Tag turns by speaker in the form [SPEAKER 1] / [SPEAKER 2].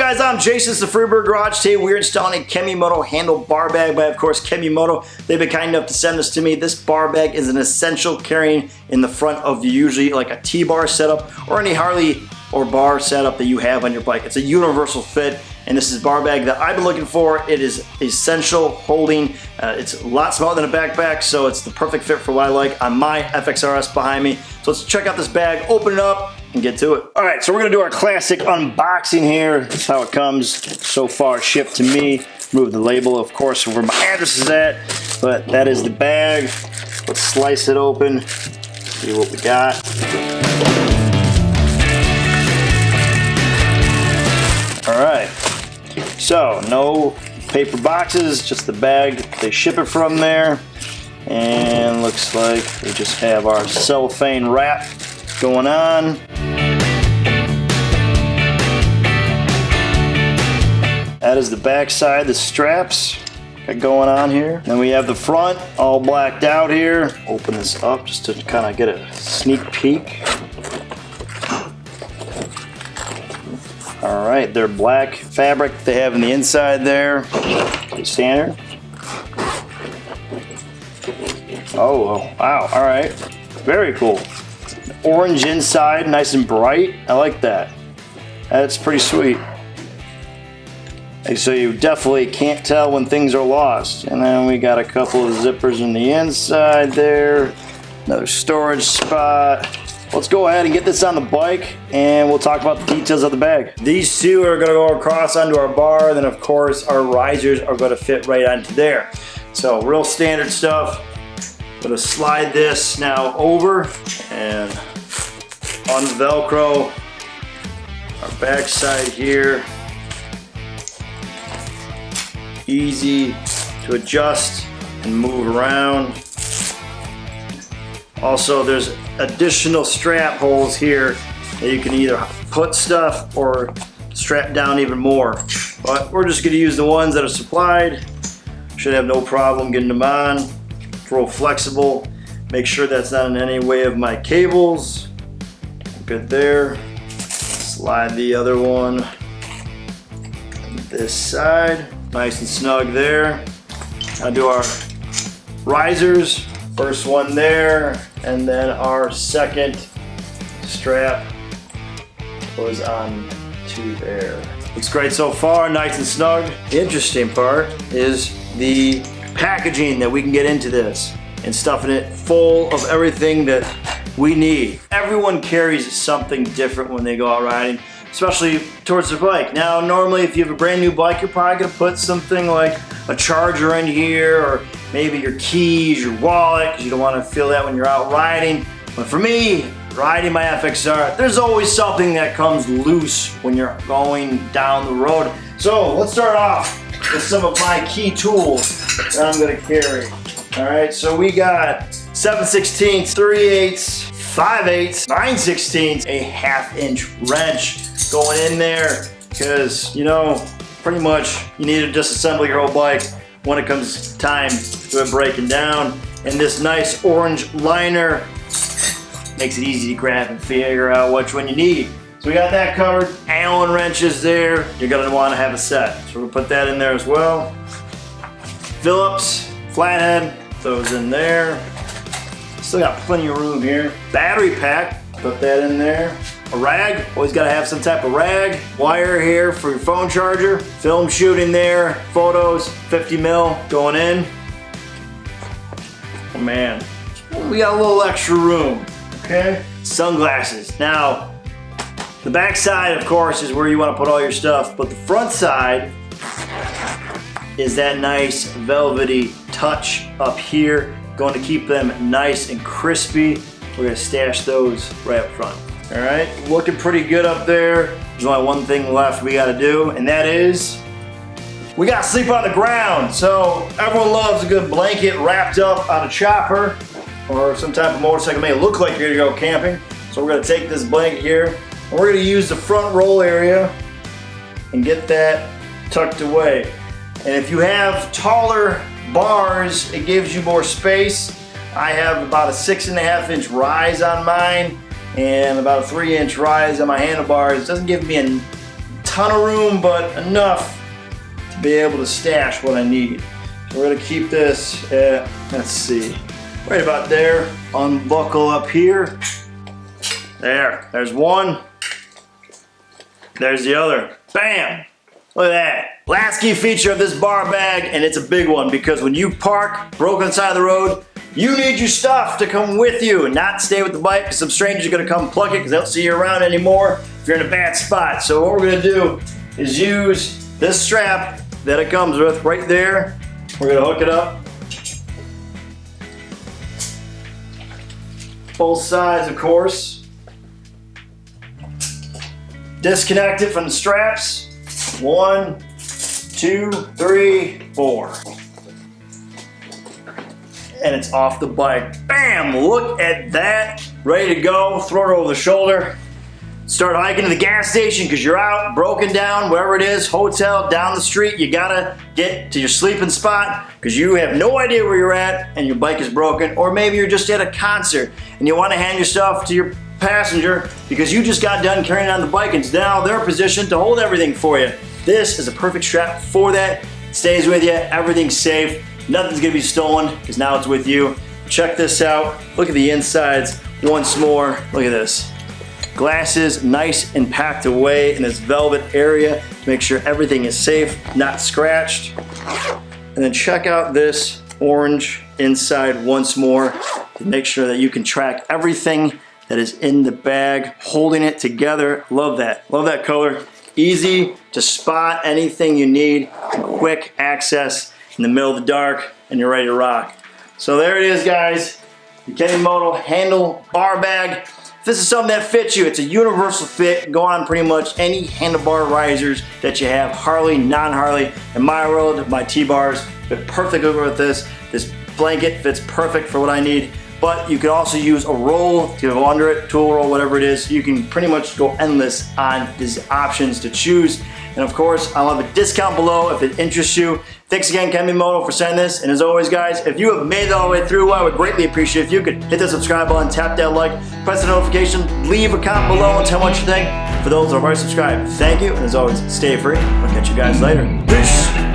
[SPEAKER 1] guys, I'm Jason, it's the Freebird Garage. Today we're installing a Kemimoto Handlebar bag by, of course, Kemimoto. They've been kind enough to send this to me. This bar bag is an essential carrying in the front of usually like a T-bar setup or any Harley or bar setup that you have on your bike. It's a universal fit, and this is a bar bag that I've been looking for. It is essential holding. It's a lot smaller than a backpack, so it's the perfect fit for what I like on my FXRS behind me. So let's check out this bag, open it up, and get to it. All right, so we're gonna do our classic unboxing here. That's how it comes so far, shipped to me. Remove the label, of course, where my address is at, but that is the bag. Let's slice it open, see what we got. All right, so no paper boxes, just the bag. They ship it from there, and looks like we just have our cellophane wrap going on. That is the back side, the straps got going on here. Then we have the front all blacked out here. Open this up just to kind of get a sneak peek. All right, they're black fabric they have in the inside there. Standard. Oh, wow, all right, very cool. Orange inside, nice and bright. I like that. That's pretty sweet. So you definitely can't tell when things are lost. And then we got a couple of zippers in the inside there. Another storage spot. Let's go ahead and get this on the bike, and we'll talk about the details of the bag. These two are gonna go across onto our bar, then of course our risers are gonna fit right onto there. So real standard stuff. Gonna slide this now over and un-Velcro our back side here. Easy to adjust and move around. Also, there's additional strap holes here that you can either put stuff or strap down even more. But we're just gonna use the ones that are supplied. Should have no problem getting them on. Real flexible. Make sure that's not in any way of my cables. Good there. Slide the other one on this side. Nice and snug there. Now do our risers. First one there, and then our second strap goes on to there. Looks great so far, nice and snug. The interesting part is the packaging that we can get into this and stuffing it full of everything that we need. Everyone carries something different when they go out riding, especially towards their bike. Now, normally if you have a brand new bike, you're probably gonna put something like a charger in here, or maybe your keys, your wallet, because you don't want to feel that when you're out riding. But for me, riding my FXR, there's always something that comes loose when you're going down the road. So let's start off with some of my key tools that I'm gonna carry. All right, so we got 7/16, 3/8, 5/8, 9/16, a 1/2-inch wrench going in there, because you know, pretty much you need to disassemble your whole bike when it comes time to it breaking down. And this nice orange liner makes it easy to grab and figure out which one you need. So we got that covered. Allen wrenches there, you're gonna wanna have a set. So we'll put that in there as well. Phillips, flathead, those in there. Still got plenty of room here. Battery pack, put that in there. A rag, always gotta have some type of rag. Wire here for your phone charger. Film shooting there, photos, 50 mil going in. Oh man, we got a little extra room, okay? Sunglasses. Now, the back side, of course, is where you wanna put all your stuff, but the front side is that nice velvety touch up here. Going to keep them nice and crispy. We're gonna stash those right up front. All right, looking pretty good up there. There's only one thing left we gotta do, and that is, we gotta sleep on the ground. So everyone loves a good blanket wrapped up on a chopper or some type of motorcycle. May look like you're gonna go camping. So we're gonna take this blanket here, and we're gonna use the front roll area and get that tucked away. And if you have taller bars, it gives you more space. I have about a 6.5-inch rise on mine and about a 3-inch rise on my handlebars. It doesn't give me a ton of room, but enough to be able to stash what I need. So we're gonna keep this at, let's see, right about there. Unbuckle up here. There's one. There's the other. Bam! Look at that. Last key feature of this bar bag, and it's a big one because when you park broke on the side of the road, you need your stuff to come with you and not stay with the bike because some stranger's are gonna come pluck it because they don't see you around anymore if you're in a bad spot. So what we're gonna do is use this strap that it comes with right there. We're gonna hook it up. Both sides, of course. Disconnect it from the straps. 1, 2, 3, 4. And it's off the bike. Bam! Look at that. Ready to go. Throw it over the shoulder. Start hiking to the gas station because you're out, broken down, wherever it is, hotel, down the street. You gotta get to your sleeping spot because you have no idea where you're at and your bike is broken. Or maybe you're just at a concert and you want to hand your stuff to your passenger because you just got done carrying on the bike and it's now their position to hold everything for you. This is a perfect strap for that. It stays with you, everything's safe, nothing's gonna be stolen because now it's with you. Check this out. Look at the insides once more. Look at this. Glasses nice and packed away in this velvet area to make sure everything is safe, not scratched. And then check out this orange inside once more to make sure that you can track everything that is in the bag, holding it together. Love that color. Easy to spot anything you need, quick access in the middle of the dark, and you're ready to rock. So there it is, guys. The Kemimoto Handlebar bag. If this is something that fits you, it's a universal fit. Go on pretty much any handlebar risers that you have, Harley, non-Harley. In my world, my T-bars fit perfectly with this. This blanket fits perfect for what I need. But you can also use a roll to go under it, tool roll, whatever it is. You can pretty much go endless on these options to choose. And of course, I'll have a discount below if it interests you. Thanks again, Kemimoto, for sending this. And as always, guys, if you have made it all the way through, I would greatly appreciate if you could hit the subscribe button, tap that like, press the notification, leave a comment below and tell me what you think. For those that are already subscribed, thank you. And as always, stay free. I'll catch you guys later. Peace.